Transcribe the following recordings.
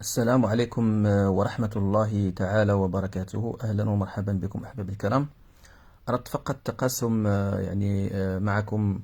السلام عليكم ورحمة الله تعالى وبركاته. أهلا ومرحبا بكم أحبابي الكرام. أردت فقط تقاسم معكم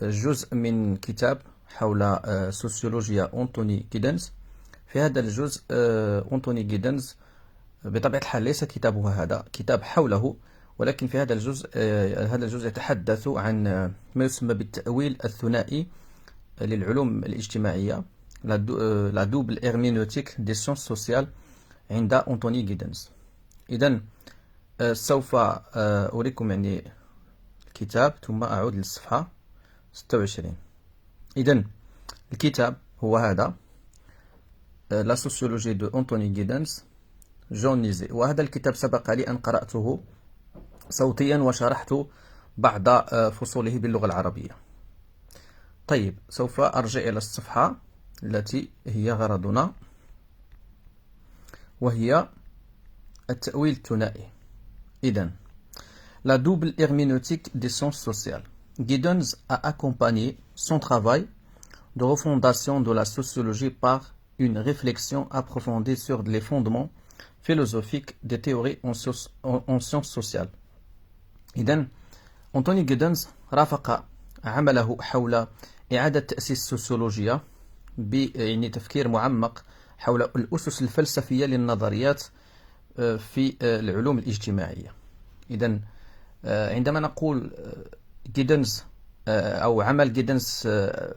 جزء من كتاب حول سوسيولوجيا أنتوني جيدنز. في هذا الجزء أنتوني جيدنز بطبيعة الحال ليس كتابه هذا كتاب حوله، ولكن في هذا الجزء يتحدث عن ما يسمى بالتأويل الثنائي للعلوم الاجتماعية، لا دوبل هيرمينوتيك دي سيونس سوسيال عند أنتوني جيدنز. إذن سوف أريكم الكتاب ثم أعود للصفحة 26. إذن الكتاب هو هذا، لا سوسيولوجي دو أنتوني جيدنز، جون نيزي. وهذا الكتاب سبق لي أن قرأته صوتيا وشرحت بعض فصوله باللغة العربية. طيب، سوف أرجع إلى الصفحة التي هي غرضنا، وهي التأويل الثنائي. إذن la double herméneutique des sciences sociales. Giddens a accompagné son travail de refondation de la sociologie par une réflexion approfondie sur les fondements philosophiques des théories en sciences sociales. إذن أنتوني جيدنز رافق عمله حول إعادة تأسيس السوسيولوجيا بتفكير معمق حول الأسس الفلسفية للنظريات في العلوم الاجتماعية. إذن عندما نقول جيدنز أو عمل جيدنز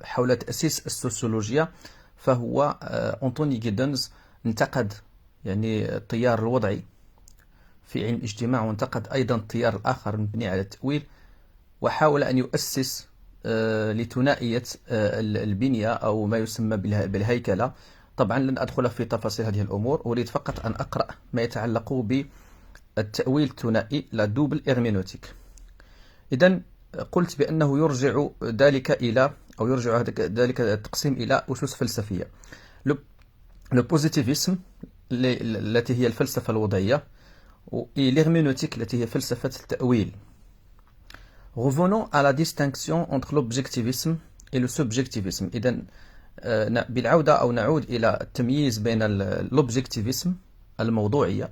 حول تأسيس السوسيولوجيا، فهو أنتوني جيدنز انتقد التيار الوضعي في علم الاجتماع، وانتقد أيضا التيار الآخر المبني على التأويل، وحاول أن يؤسس لثنائية البنية أو ما يسمى بالهيكلة. طبعا لن أدخل في تفاصيل هذه الأمور، أريد فقط أن أقرأ ما يتعلق بالتأويل الثنائي لا دوبل هيرمينوتيك. إذن قلت بأنه يرجع ذلك التقسيم إلى أسس فلسفية. لو بوزيتيفيسم التي هي الفلسفة الوضعية، والهيرمينوتيك التي هي فلسفة التأويل. Revenons à la distinction entre l'objectivisme et le subjectivisme. إذن بالعودة أو نعود إلى التمييز بين الأوبجكتيفيسم الموضوعية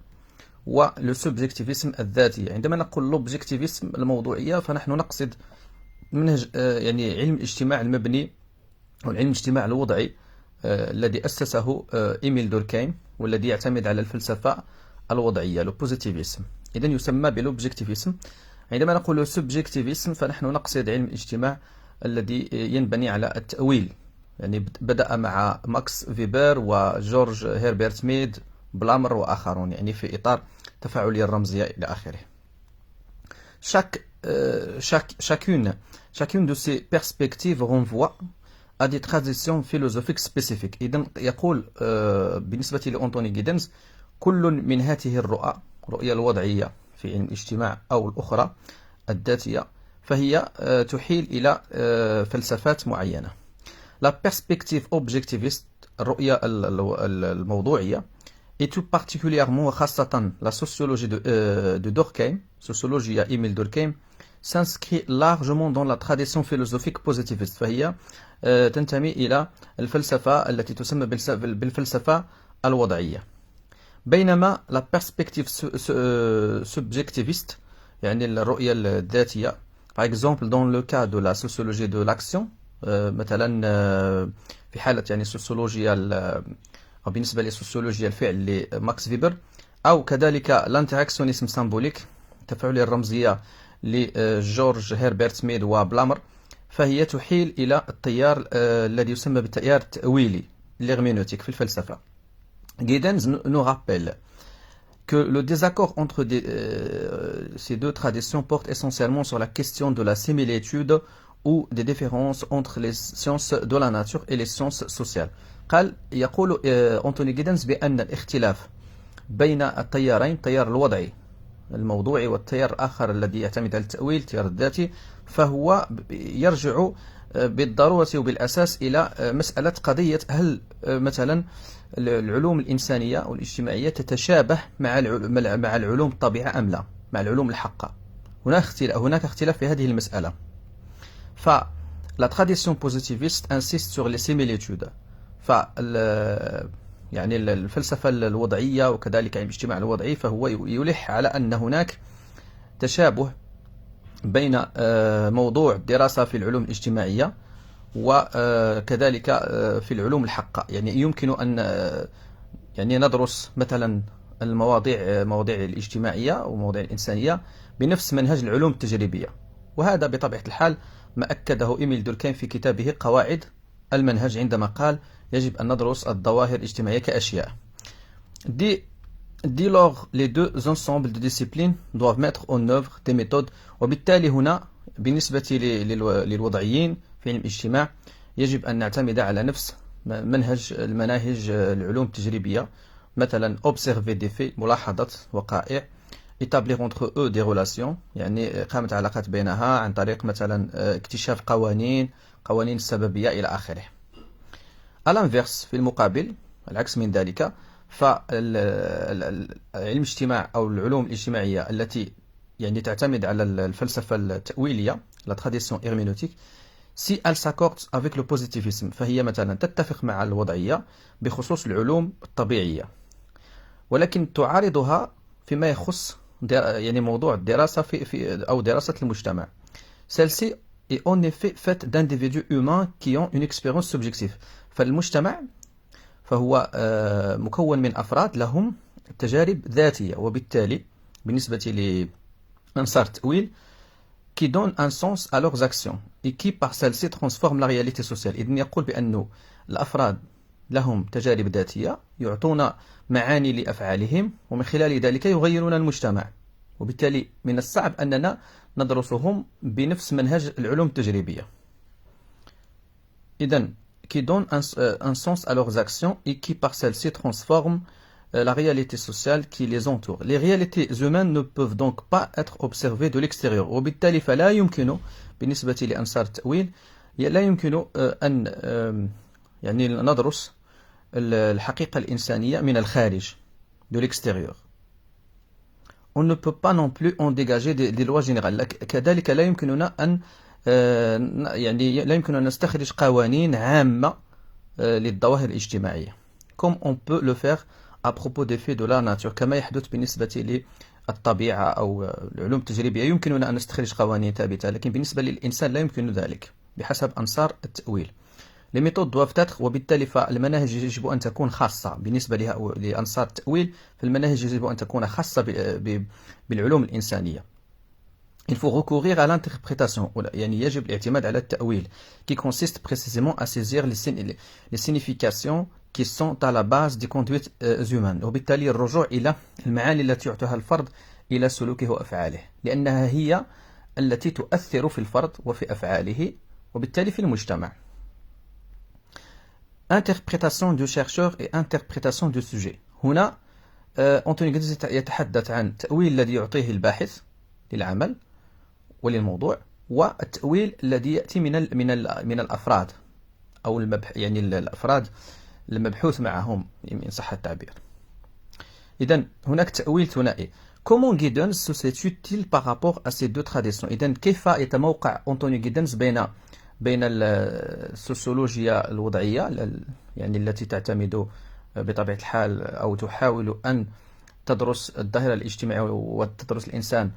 والسبجكتيفيسم الذاتية. عندما نقول الأوبجكتيفيسم الموضوعية فنحن نقصد منهج علم الاجتماع المبني أو علم الاجتماع الوضعي الذي أسسه إيميل دوركهيم، والذي يعتمد على الفلسفة الوضعية البوزيتيفيسم. إذن يسمى بالأوبجكتيفيسم. عندما نقول سبجكتيفيسم فنحن نقصد علم الاجتماع الذي ينبني على التأويل، بدأ مع ماكس فيبر وجورج هيربرت ميد، بلامر وآخرون، في إطار التفاعلية الرمزية إلى آخره. Chacune de ces perspectives renvoie à des traditions philosophiques spécifiques. إذن يقول بالنسبة لأنتوني جيدنز، كل من هذه الرؤية الوضعية في علم الاجتماع أو الأخرى الذاتية، فهي تحيل إلى فلسفات معينة. La perspective objectiviste، الرؤية الموضوعية، et tout particulièrement وخاصة la sociologie de Durkheim، sociologie إيميل دوركهيم، s'inscrit largement dans la tradition philosophique positiviste. فهي تنتمي إلى الفلسفة التي تسمى بالفلسفة الوضعية. بينما la perspective subjectiviste، الرؤية الذاتية، par exemple dans le cas de la sociologie de l'action، مثلا في حالة السوسيولوجيا أو بالنسبة للسوسيولوجيا الفعل لماكس فيبر، أو كذلك الانتراكسيونيسم سامبوليك، التفاعلية الرمزية لجورج هيربرت ميد وبلامر، فهي تحيل إلى التيار الذي يسمى بالتيار التأويلي الهيرمينوتيك في الفلسفة. Giddens nous rappelle que le désaccord entre ces deux traditions porte essentiellement sur la question de la similitude ou des différences entre les sciences de la nature et les sciences sociales. يقول أنتوني جيدنز بأن الاختلاف بين التيارين، التيار الوضعي الموضوعي والتيار الآخر الذي يعتمد على التأويل، التيار الذاتي، فهو يرجع بالضرورة وبالأساس إلى مسألة قضية هل مثلا العلوم الإنسانية أو الاجتماعية تتشابه مع العلوم الطبيعة أم لا، مع العلوم الحقة. هناك اختلاف في هذه المسألة. La tradition positiviste insiste sur les similitudes. يعني الفلسفة الوضعية وكذلك علم الاجتماع الوضعي، فهو يلح على أن هناك تشابه بين موضوع الدراسة في العلوم الاجتماعية وكذلك في العلوم الحقة. يعني يمكن أن يعني ندرس مثلا مواضيع الاجتماعية ومواضيع الإنسانية بنفس منهج العلوم التجريبية، وهذا بطبيعة الحال ما أكده إيميل دوركهيم في كتابه قواعد المنهج عندما قال يجب أن ندرس الظواهر الاجتماعية كأشياء. Dès lors, les deux ensembles de disciplines doivent mettre en œuvre des méthodes. وبالتالي هنا بالنسبة للوضعيين في علم الاجتماع يجب أن نعتمد على نفس المناهج العلوم التجريبية، مثلا observer des faits، ملاحظة وقائع، établir entre eux des relations، يعني إقامة علاقات بينها عن طريق مثلا اكتشاف قوانين السببية إلى آخره. à l'inverse، في المقابل العكس من ذلك، فعلم الاجتماع أو العلوم الاجتماعية التي يعني تعتمد على الفلسفة التأويلية la tradition herméneutique، si elle s'accorde avec le positivisme، فهي مثلا تتفق مع الوضعية بخصوص العلوم الطبيعية، ولكن تعارضها فيما يخص يعني موضوع الدراسة أو دراسة المجتمع. celle-ci est en effet faite d'individus humains qui ont une expérience subjective. فالمجتمع فهو مكون من أفراد لهم تجارب ذاتية، وبالتالي بالنسبة لأنصار التأويل qui donnent un sens à leurs actions et qui par celle-ci transforment la réalité sociale. إذن يقول بأن الأفراد لهم تجارب ذاتية يعطون معاني لأفعالهم، ومن خلال ذلك يغيرون المجتمع، وبالتالي من الصعب أننا ندرسهم بنفس منهج العلوم التجريبية. إذن qui donnent un sens à leurs actions et qui par celle-ci transforment la réalité sociale qui les entoure. Les réalités humaines ne peuvent donc pas être observées de l'extérieur، وبالتالي فلا يمكن بالنسبة لأنصار التأويل لا يمكن أن يعني ندرس الحقيقة الإنسانية من الخارج de l'extérieur. On ne peut pas non plus en dégager des lois générales. كذلك لا يمكننا أن يعني لا يمكن أن نستخرج قوانين عامة للظواهر الاجتماعية comme on peut le faire à propos des faits de la nature، كما يحدث بالنسبة للطبيعة أو العلوم التجريبية. يمكننا أن نستخرج قوانين ثابتة، لكن بالنسبة للإنسان لا يمكن ذلك بحسب أنصار التأويل. les méthodes doivent être، وبالتالي فالمناهج يجب أن تكون خاصة بالنسبة لأنصار التأويل، فالمناهج يجب أن تكون خاصة بالعلوم الإنسانية. Il faut recourir à l'interprétation، يعني يجب الاعتماد على التأويل qui consiste précisément à saisir les significations qui sont à la base des conduites humaines، وبالتالي الرجوع إلى المعاني التي يعطيها الفرد إلى سلوكه وأفعاله، لأنها هي التي تؤثر في الفرد وفي أفعاله وبالتالي في المجتمع. Interprétation du chercheur et interprétation du sujet. هنا أنتوني جيدنز يتحدث عن التأويل الذي يعطيه الباحث للعمل وللموضوع، والتأويل الذي يأتي من الأفراد أو يعني الأفراد المبحوث معهم إن صح التعبير. إذن هناك تأويل ثنائي. Comment Giddens se situe-t-il par rapport à ces deux traditions؟ إذن كيف يتموقع أنتوني جيدنز بين السوسيولوجيا الوضعية يعني التي تعتمد بطبيعة الحال أو تحاول أن تدرس الظاهرة الاجتماعية وتدرس الإنسان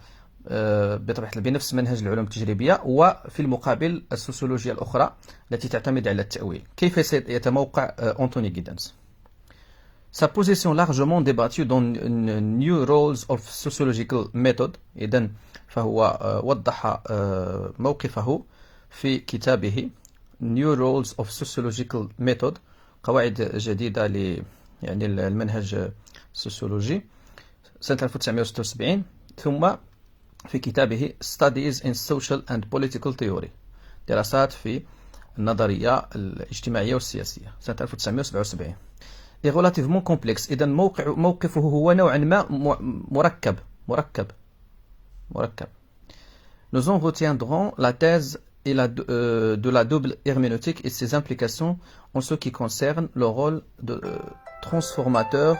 بطبيعة الحال بنفس منهج العلوم التجريبية، وفي المقابل السوسيولوجيا الأخرى التي تعتمد على التأويل. كيف يتموقع أنتوني جيدنز؟ Sa position largement débattue dans New Roles of Sociological Method. إذن فهو وضح موقفه في كتابه New Roles of Sociological Method، قواعد جديدة يعني المنهج السوسيولوجي، سنة 1976. ثم في كتابه Studies in Social and Political Theory، دراسات في النظرية الاجتماعية والسياسية، سنة 1977. est relativement complexe. إذن موقفه هو نوعا ما مركب. Nous en retiendrons la thèse et de la double herméneutique et ses implications en ce qui concerne le rôle de transformateur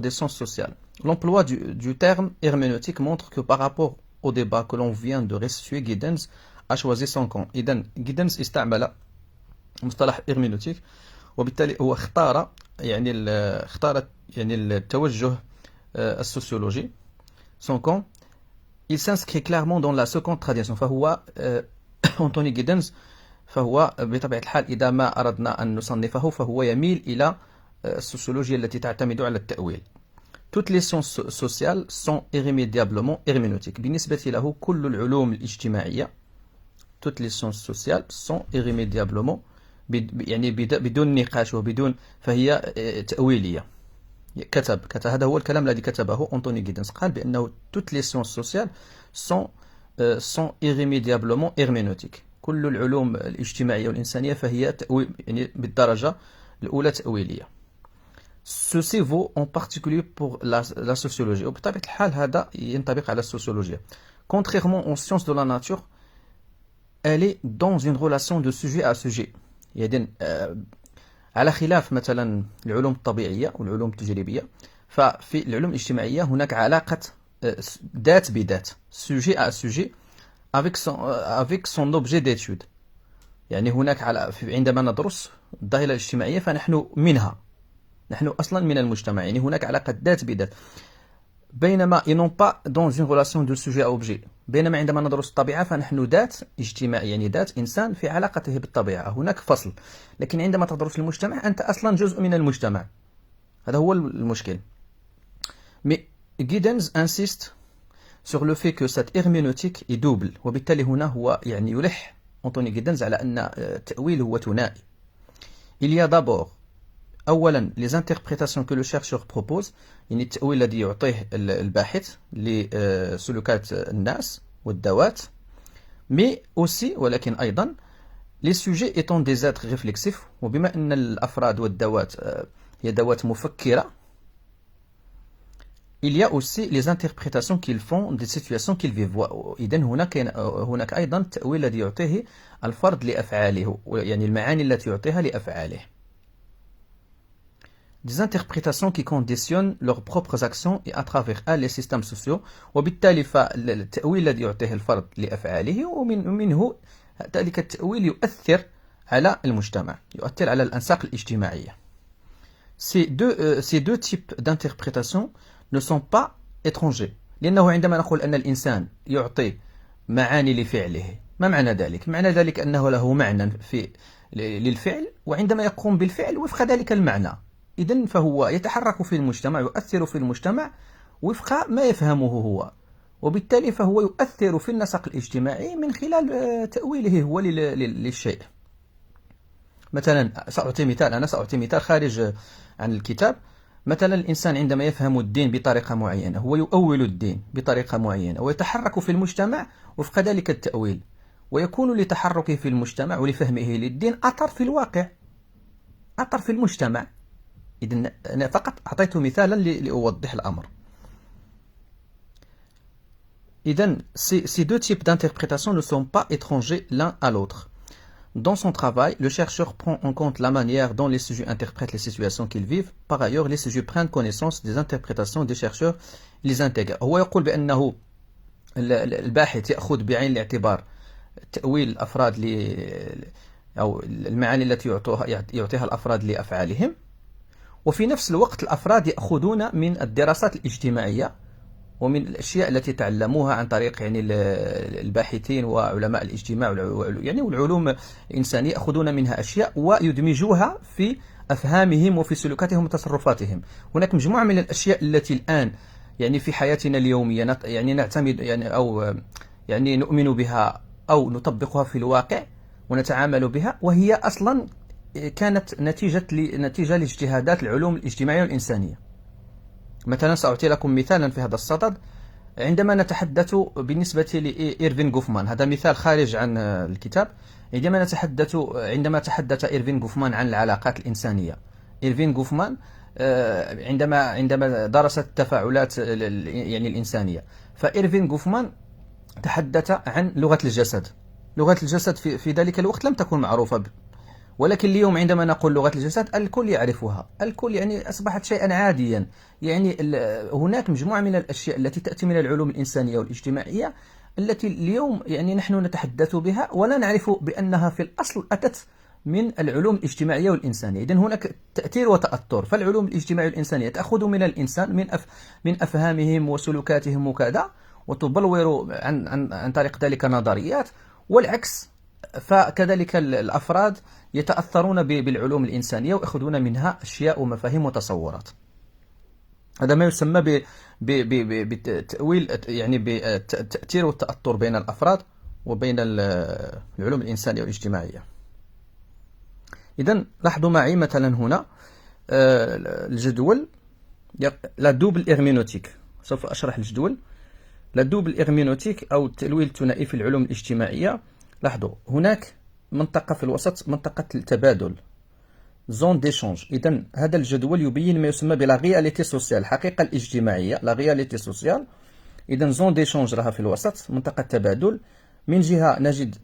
des sciences sociales. L'emploi du terme herméneutique montre que par rapport au débat que l'on vient de restituer, Giddens a choisi son camp. إذن Giddens استعمل مصطلح herméneutique وبالتالي هو اختار يعني التوجه السوسيولوجي. son camp il s'inscrit clairement dans la seconde tradition. فهو أنتوني جيدنز فهو بطبيعة الحال إذا ما أردنا أن نصنفه فهو يميل إلى السوسيولوجيا التي تعتمد على التأويل. Toutes les sciences sociales sont irrémédiablement herméneutiques. بالنسبة له كل العلوم الاجتماعية toutes les sciences sociales sont irrémédiablement يعني بدون نقاش وبدون فهي تأويلية. هذا هو الكلام الذي كتبه أنتوني جيدنز، قال بأنه toutes les sciences sociales sont irrémédiablement herméneutiques. كل العلوم الاجتماعية والإنسانية فهي يعني بالدرجة الأولى تأويلية. Ceci vaut en particulier pour la sociologie. وبطبيعة الحال هذا ينطبق على السوسيولوجيا. Contrairement aux sciences de la nature, elle est dans une relation de sujet à sujet. يعني على خلاف مثلا العلوم الطبيعية والعلوم التجريبية، ففي العلوم الاجتماعية هناك علاقة ذات بذات sujet à sujet avec son objet d'étude. يعني هناك عندما ندرس الظاهرة الاجتماعية فنحن منها، نحن أصلا من المجتمع، يعني هناك علاقة ذات بذات. بينما ils n'ont pas dans une relation de sujet à objet. بينما عندما ندرس الطبيعة فنحن ذات اجتماع، يعني ذات إنسان في علاقته بالطبيعة، هناك فصل. لكن عندما تدرس المجتمع أنت أصلا جزء من المجتمع، هذا هو المشكل. Mais Giddens insiste sur le fait que cette herméneutique est double. وبالتالي هنا هو يعني يلح أنتوني جيدنز على أن التأويل هو ثنائي. Il y a d'abord أولا les interprétations que le chercheur propose، يعني التأويل الذي يعطيه الباحث لسلوكات الناس والذوات. mais aussi ولكن أيضا les sujets étant des êtres réflexifs، وبما أن الأفراد والذوات هي ذوات مفكرة، il y a aussi les interprétations qu'ils font des situations qu'ils vivent. إذن هناك أيضا التأويل الذي يعطيه الفرد لأفعاله، يعني المعاني التي يعطيها لأفعاله. des interprétations qui conditionnent leurs propres actions et à travers elles les systèmes sociaux. وبالتالي فالتأويل الذي يعطيه الفرد لأفعاله ومنه ذلك التأويل يؤثر على المجتمع، يؤثر على الأنساق الاجتماعية. Ces deux types d'interprétation ne sont pas étrangers. لأنه عندما نقول أن الإنسان يعطي معاني لفعله، ما معنى ذلك؟ معنى ذلك أنه له معنى للفعل، وعندما يقوم بالفعل وفق ذلك المعنى، إذن فهو يتحرك في المجتمع، يؤثر في المجتمع وفق ما يفهمه هو، وبالتالي فهو يؤثر في النسق الاجتماعي من خلال تأويله هو للشيء. مثلا أنا سأعطي مثال خارج عن الكتاب. مثلا الإنسان عندما يفهم الدين بطريقة معينة هو يؤول الدين بطريقة معينة ويتحرك في المجتمع وفق ذلك التأويل، ويكون لتحركه في المجتمع ولفهمه للدين أثر في الواقع، أثر في المجتمع. إذن أنا فقط أعطيت مثالا لأوضح الأمر. إذن ces deux types d'interprétation ne sont pas étrangers l'un à l'autre. Dans son travail, le chercheur prend en compte la manière dont les sujets interprètent les situations qu'ils vivent. Par ailleurs, les sujets prennent connaissance des interprétations des chercheurs et les intègrent. هو يقول بأنه الباحث يأخذ بعين الاعتبار تأويل الأفراد أو المعاني التي يعطيها الأفراد لأفعالهم، وفي نفس الوقت الأفراد يأخذون من الدراسات الاجتماعية ومن الأشياء التي تعلموها عن طريق يعني الباحثين وعلماء الاجتماع يعني والعلوم الإنسانية، يأخذون منها أشياء ويدمجوها في أفهامهم وفي سلوكاتهم وتصرفاتهم. هناك مجموعة من الأشياء التي الآن يعني في حياتنا اليومية يعني نعتمد يعني أو يعني نؤمن بها أو نطبقها في الواقع ونتعامل بها، وهي أصلا كانت نتيجة لاجتهادات العلوم الاجتماعية والإنسانية. مثلا سأعطي لكم مثالا في هذا الصدد. عندما نتحدث بالنسبة لإيرفين غوفمان، هذا مثال خارج عن الكتاب. عندما تحدث إيرفين غوفمان عن العلاقات الإنسانية، إيرفين غوفمان عندما درس التفاعلات يعني الإنسانية، فإيرفين غوفمان تحدث عن لغة الجسد. لغة الجسد في ذلك الوقت لم تكن معروفة، ولكن اليوم عندما نقول لغة الجسد الكل يعرفها، الكل يعني أصبحت شيئا عاديا. يعني هناك مجموعة من الأشياء التي تأتي من العلوم الإنسانية والاجتماعية التي اليوم يعني نحن نتحدث بها ولا نعرف بأنها في الأصل أتت من العلوم الاجتماعية والإنسانية. إذن هناك تأثير وتأثر. فالعلوم الاجتماعية والإنسانية تأخذ من الإنسان من أفهامهم وسلوكاتهم وكذا، وتبلور عن طريق ذلك نظريات، والعكس. فكذلك الأفراد يتأثرون بالعلوم الإنسانية ويأخذون منها أشياء ومفاهيم وتصورات. هذا ما يسمى بالتأويل، يعني بالتأثير والتأثر بين الأفراد وبين العلوم الإنسانية والاجتماعية. إذن لاحظوا معي مثلا هنا الجدول لا دوبل إرمينوتيك. سوف أشرح الجدول. لا دوبل إرمينوتيك أو التأويل الثنائي في العلوم الاجتماعية. لاحظوا هناك منطقة في الوسط، منطقة التبادل، زون ديشونج. إذن هذا الجدول يبين ما يسمى بلا رياليتي سوسيال، الحقيقة الاجتماعية، لا رياليتي سوسيال. إذن زون ديشونج راها في الوسط، منطقة تبادل. من جهة نجد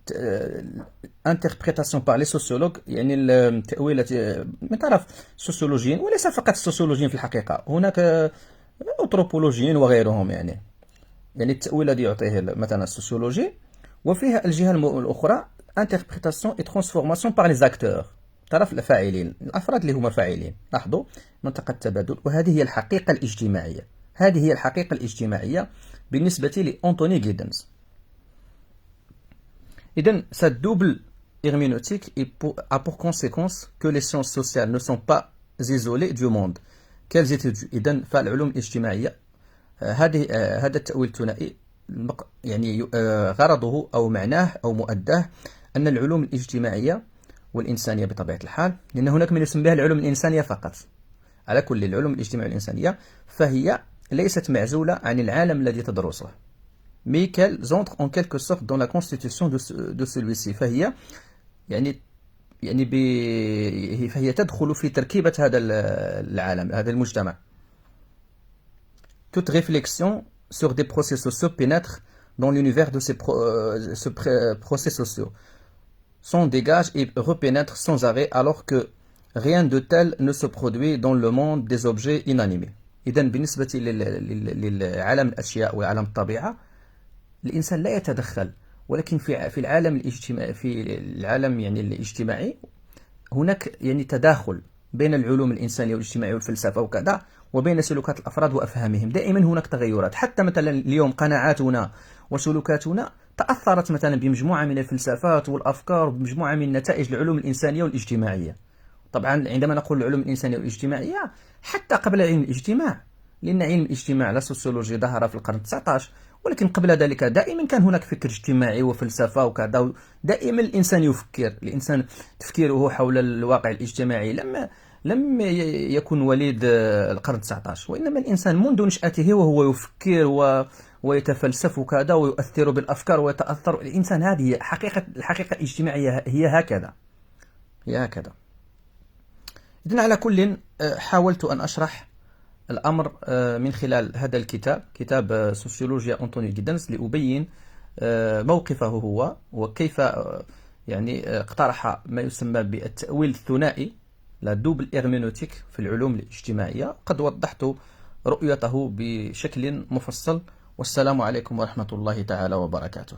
انتربريتاسيون بار لي سوسيولوج، يعني التأويلات من طرف السوسيولوجيين، وليس فقط السوسيولوجيين في الحقيقة، هناك أنثروبولوجيين وغيرهم. يعني التأويل الذي يعطيه مثلا السوسيولوجي. وفيها الجهة الأخرى انتربريتاسيون اي ترانسفورماسيون بار لي زاكتور، طرف الفاعلين، الأفراد اللي هما فاعلين. لاحظوا منطقة التبادل. وهذه هي الحقيقة الاجتماعية، هذه هي الحقيقة الاجتماعية بالنسبة لأنتوني جيدنز. إذن cette double herméneutique a pour conséquence que les sciences sociales ne sont pas isolées du monde qu'elles étudient. إذن فالعلوم الاجتماعية هذا التأويل الثنائي يعني غرضه أو معناه أو مؤداه أن العلوم الاجتماعية والإنسانية بطبيعة الحال، لأن هناك من يسمى بها العلوم الإنسانية فقط. على كل العلوم الاجتماعية والإنسانية فهي ليست معزولة عن العالم الذي تدرسه، mais qu'elles entrent en quelque sorte dans la constitution de celui-ci. فهي فهي تدخل في تركيبة هذا العالم، هذا المجتمع. Toute réflexion sur des procès sociaux pénètre dans l'univers de ces procès sociaux, s'en dégage et repénètre sans arrêt, alors que rien de tel ne se produit dans le monde des objets inanimés. إذن بالنسبة للعالم الأشياء وعالم الطبيعة، الإنسان لا يتدخل، ولكن في العالم الاجتماعي، الاجتماعي هناك تداخل بين العلوم الإنسانية والاجتماعية والفلسفة وكذا، وبين سلوكات الأفراد وأفهامهم. دائما هناك تغيرات. حتى مثلا اليوم قناعاتنا وسلوكاتنا تأثرت مثلا بمجموعة من الفلسفات والأفكار وبمجموعة من نتائج العلوم الإنسانية والاجتماعية. طبعا عندما نقول العلوم الإنسانية والاجتماعية حتى قبل علم الاجتماع، لأن علم الاجتماع لا سوسيولوجي ظهر في القرن 19، ولكن قبل ذلك دائما كان هناك فكر اجتماعي وفلسفة وكذا. دائما الإنسان يفكر، الإنسان تفكيره حول الواقع الاجتماعي لم يكن وليد القرن 19، وإنما الإنسان منذ نشأته وهو يفكر ويتفلسف وكذا، ويؤثر بالأفكار ويتأثر. الإنسان هذه الحقيقة الاجتماعية هي هكذا. إذن على كل حاولت أن أشرح الأمر من خلال هذا الكتاب، كتاب سوسيولوجيا أنتوني جيدنز، لأبين موقفه هو وكيف اقترح ما يسمى بالتأويل الثنائي، لا دوبل إرمينوتيك، في العلوم الاجتماعية. قد وضحت رؤيته بشكل مفصل، والسلام عليكم ورحمة الله تعالى وبركاته.